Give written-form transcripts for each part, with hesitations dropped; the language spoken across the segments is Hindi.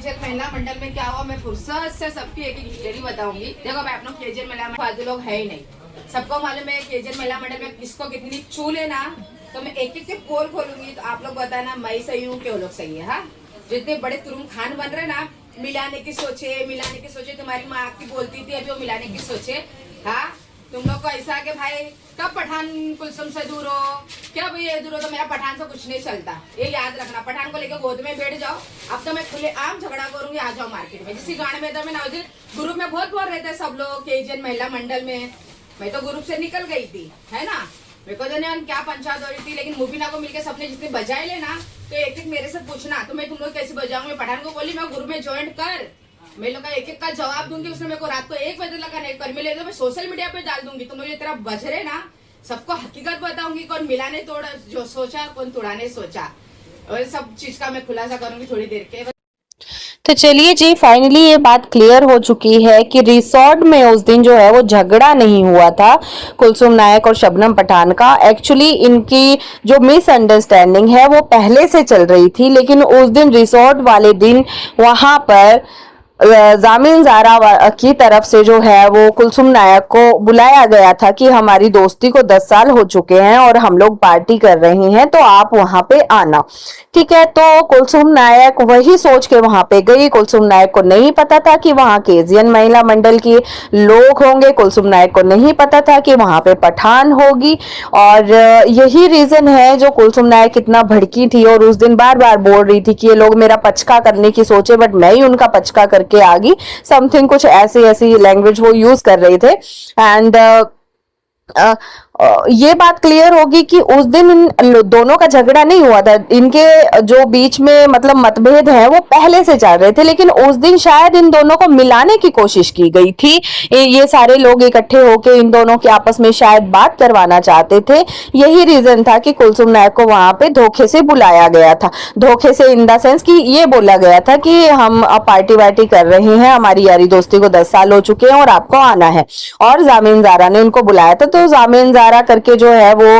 केजेल महिला मंडल में क्या हुआ, मैं फुर्सत से सबकी एक एक स्टोरी बताऊंगी। देखो भाई, आप लोग केजेल महिला फालतू लोग है ही नहीं, सबको मालूम है केजेल महिला मंडल में किसको कितनी चूल है ना। तो मैं एक एक के पोल खोलूंगी, तो आप लोग बताना मैं सही हूँ कि वो लोग सही है। हाँ, जितने बड़े तुरुम खान बन रहे ना, मिलाने की सोचे, तुम्हारी माँ की बोलती थी अभी वो मिलाने की सोचे। हाँ, तुम लोग को ऐसा कि भाई कब पठान कुलसुम से दूर हो, क्या भाई ये दूर हो, तो मेरा पठान से कुछ नहीं चलता, ये याद रखना। पठान को लेकर गोद में बैठ जाओ। अब तो मैं खुले आम झगड़ा करूंगी, आ जाओ मार्केट में। जिस गाड़ी में था मैं ना, ग्रुप में बहुत बोल रहे थे सब लोग केजीएन महिला मंडल में, मैं तो ग्रुप से निकल गई थी, है ना। मेरे को तो नहीं क्या पंचायत हो रही थी, लेकिन मुबीना को मिलकर सबने जितने बजाए लेना, तो एक एक मेरे से पूछना, तो मैं तुम लोग कैसे बजाऊंगी। पठान को बोली मैं ग्रुप में ज्वाइन कर, मैं लोग का एक एक का जवाब दूंगी। उसने मेरे को रात को 1 बजे लगा नहीं कर मिले, तो मैं सोशल मीडिया पे डाल दूंगी। तुम लोग ये तरह बज रहे ना, सबको हकीकत बताऊंगी, कौन मिलाने तोड़ा जो सोचा, कौन तोड़ाने सोचा, और सब चीज का मैं खुलासा करूंगी थोड़ी देर के। तो चलिए जी, फाइनली ये बात क्लियर हो चुकी है कि रिसोर्ट में उस दिन जो है वो झगड़ा नहीं हुआ था कुलसुम नायक और शबनम पठान का। एक्चुअली इनकी जो मिसअंडरस्टैंडिंग है वो पहले से चल रही थी, लेकिन उस दिन रिसोर्ट वाले दिन वहां पर जामिन ज़ारा की तरफ से जो है वो कुलसुम नायक को बुलाया गया था कि हमारी दोस्ती को 10 साल हो चुके हैं और हम लोग पार्टी कर रहे हैं, तो आप वहां पे आना। ठीक है, तो कुलसुम नायक वही सोच के वहां पे गई। कुलसुम नायक को नहीं पता था कि वहां केजीएन महिला मंडल के लोग होंगे, कुलसुम नायक को नहीं पता था कि वहां पे पठान होगी, और यही रीजन है जो कुलसुम नायक इतना भड़की थी और उस दिन बार बार बोल रही थी कि ये लोग मेरा पचका करने की सोचे, बट मैं ही उनका पचका करके आ गई। समथिंग कुछ ऐसी लैंग्वेज वो यूज कर रहे थे। एंड ये बात क्लियर होगी कि उस दिन इन दोनों का झगड़ा नहीं हुआ था। इनके जो बीच में मतलब मतभेद है वो पहले से चल रहे थे, लेकिन उस दिन शायद इन दोनों को मिलाने की कोशिश की गई थी। ये सारे लोग इकट्ठे होकर इन दोनों के आपस में शायद बात करवाना चाहते थे। यही रीजन था कि कुलसुम नायक को वहां पे धोखे से बुलाया गया था। धोखे से इन द सेंस कि ये बोला गया था कि हम पार्टी वार्टी कर रहे हैं, हमारी यारी दोस्ती को 10 साल हो चुके हैं और आपको आना है। और जामिन ज़ारा ने उनको बुलाया था, तो जामिन ज़ारा करके जो है वो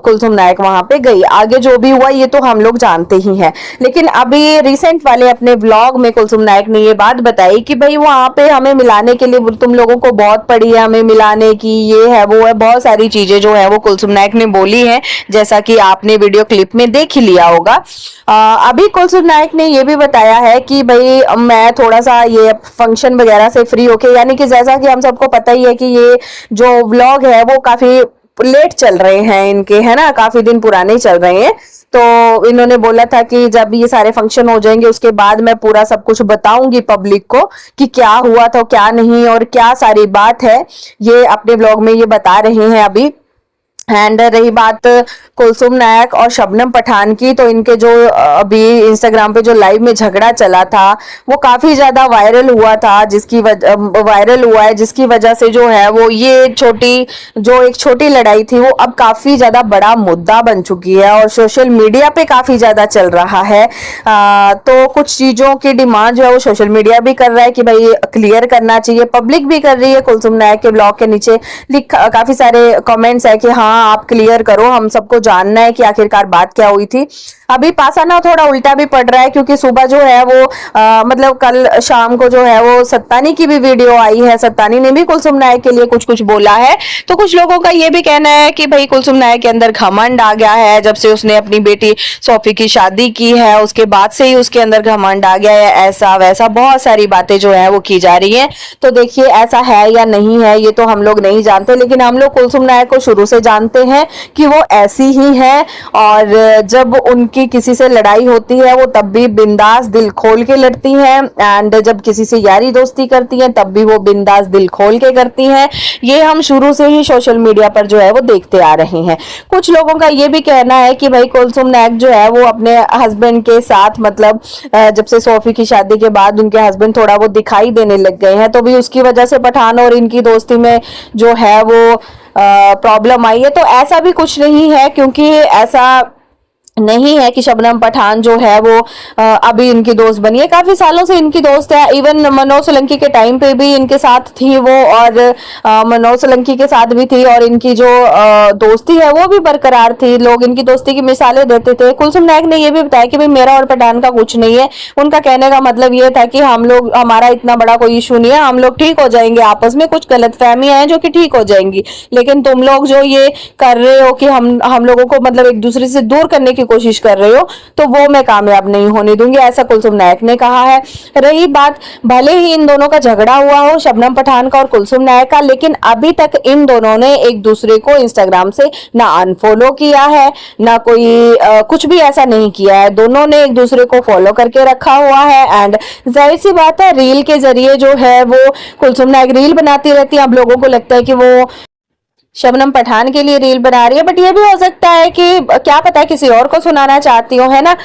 कुलसुम नायक वहां पे गई। आगे जो भी हुआ ये तो हम लोग जानते ही हैं, लेकिन अभी रिसेंट वाले अपने व्लॉग में कुलसुम नायक ने ये बात बताई कि भाई वहां पे हमें मिलाने के लिए तुम लोगों को बहुत पड़ी है, हमें मिलाने की, ये है वो है, बहुत सारी चीजें जो है वो कुलसुम नायक ने बोली है, जैसा कि आपने वीडियो क्लिप में देख ही लिया होगा। अभी कुलसुम नायक ने ये भी बताया है कि भाई मैं थोड़ा सा ये फंक्शन वगैरह से फ्री होके, यानी कि जैसा कि हम सबको पता ही है कि ये जो व्लॉग है वो काफी लेट चल रहे हैं इनके, है ना, काफी दिन पुराने चल रहे हैं। तो इन्होंने बोला था कि जब ये सारे फंक्शन हो जाएंगे उसके बाद मैं पूरा सब कुछ बताऊंगी पब्लिक को कि क्या हुआ था क्या नहीं और क्या सारी बात है, ये अपने ब्लॉग में ये बता रहे हैं अभी। एंड रही बात कुलसुम नायक और शबनम पठान की, तो इनके जो अभी इंस्टाग्राम पे जो लाइव में झगड़ा चला था वो काफी ज्यादा वायरल हुआ था, जिसकी वजह से जो है वो ये एक छोटी लड़ाई थी वो अब काफी ज्यादा बड़ा मुद्दा बन चुकी है और सोशल मीडिया पे काफी ज्यादा चल रहा है। तो कुछ चीजों की डिमांड जो है वो सोशल मीडिया भी कर रहा है कि भाई क्लियर करना चाहिए, पब्लिक भी कर रही है। कुलसुम नायक के ब्लॉग के नीचे काफी सारे कमेंट्स है कि हाँ आप क्लियर करो, हम सबको जानना है कि आखिरकार बात क्या हुई थी। अभी पासाना थोड़ा उल्टा भी पड़ रहा है, क्योंकि सुबह जो है वो मतलब कल शाम को जो है वो सत्तानी की भी वीडियो आई है, सत्तानी ने भी कुलसुम नायक के लिए कुछ कुछ बोला है। तो कुछ लोगों का ये भी कहना है कि भाई कुलसुम नायक के अंदर घमंड आ गया है, जब से उसने अपनी बेटी सोफी की शादी की है उसके बाद से ही उसके अंदर घमंड आ गया है, ऐसा वैसा बहुत सारी बातें जो है वो की जा रही है। तो देखिए ऐसा है या नहीं है ये तो हम लोग नहीं जानते, लेकिन हम लोग कुलसुम नायक को शुरू से जानते हैं कि वो ऐसी ही है, और जब उनकी किसी से लड़ाई होती है वो तब भी बिंदास दिल खोल के लड़ती हैं, एंड जब किसी से यारी दोस्ती करती हैं तब भी वो बिंदास दिल खोल के करती हैं। ये हम शुरू से ही सोशल मीडिया पर जो है वो देखते आ रहे हैं। कुछ लोगों का ये भी कहना है कि भाई कुलसुम नायक जो है वो अपने हस्बैंड के साथ मतलब जब से सोफी की शादी के बाद उनके हस्बैंड थोड़ा वो दिखाई देने लग गए हैं, तो भी उसकी वजह से पठान और इनकी दोस्ती में जो है वो प्रॉब्लम आई है। तो ऐसा भी कुछ नहीं है, क्योंकि ऐसा नहीं है कि शबनम पठान जो है वो अभी इनकी दोस्त बनी है, काफी सालों से इनकी दोस्त है। इवन मनोज सोलंकी के टाइम पे भी इनके साथ थी वो, और मनोज सोलंकी के साथ भी थी, और इनकी जो दोस्ती है वो भी बरकरार थी। लोग इनकी दोस्ती की मिसालें देते थे। कुलसुम नायक ने ये भी बताया कि भाई मेरा और पठान का कुछ नहीं है। उनका कहने का मतलब ये था कि हम लोग, हमारा इतना बड़ा कोई इशू नहीं है, हम लोग ठीक हो जाएंगे, आपस में कुछ गलतफहमियां हैं जो कि ठीक हो जाएंगी, लेकिन तुम लोग जो ये कर रहे हो कि हम लोगों को मतलब एक दूसरे से दूर करने की कोशिश कर रहे हो, तो वो मैं कामयाब नहीं होने दूंगी, ऐसा कुलसुम नायक ने कहा है। रही बात, भले ही इन दोनों का झगड़ा हुआ हो, शबनम पठान का और कुलसुम नायक का, लेकिन अभी तक इन दोनों ने एक दूसरे को इंस्टाग्राम से ना अनफॉलो किया है, ना कोई कुछ भी ऐसा नहीं किया है। दोनों ने एक दूसरे को फॉलो करके रखा हुआ है। एंड जाहिर सी बात है, रील के जरिए जो है वो कुलसुम नायक रील बनाती रहती है। अब लोगों को लगता है कि वो शबनम पठान के लिए रील बना रही है, बट ये भी हो सकता है कि क्या पता है किसी और को सुनाना चाहती हो, है ना।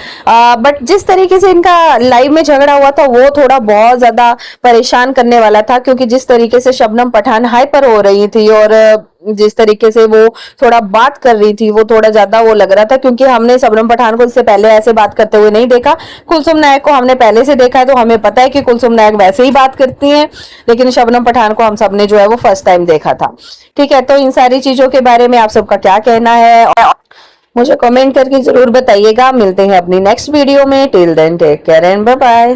बट जिस तरीके से इनका लाइव में झगड़ा हुआ था वो थोड़ा बहुत ज्यादा परेशान करने वाला था, क्योंकि जिस तरीके से शबनम पठान हाइपर हो रही थी और जिस तरीके से वो थोड़ा बात कर रही थी वो थोड़ा ज्यादा वो लग रहा था, क्योंकि हमने शबनम पठान को इससे पहले ऐसे बात करते हुए नहीं देखा। कुलसुम नायक को हमने पहले से देखा है, तो हमें पता है कि कुलसुम नायक वैसे ही बात करती हैं, लेकिन शबनम पठान को हम सबने जो है वो फर्स्ट टाइम देखा था। ठीक है, तो इन सारी चीजों के बारे में आप सबका क्या कहना है और मुझे कमेंट करके जरूर बताइएगा। मिलते हैं अपनी नेक्स्ट वीडियो में। Till then take care and bye bye.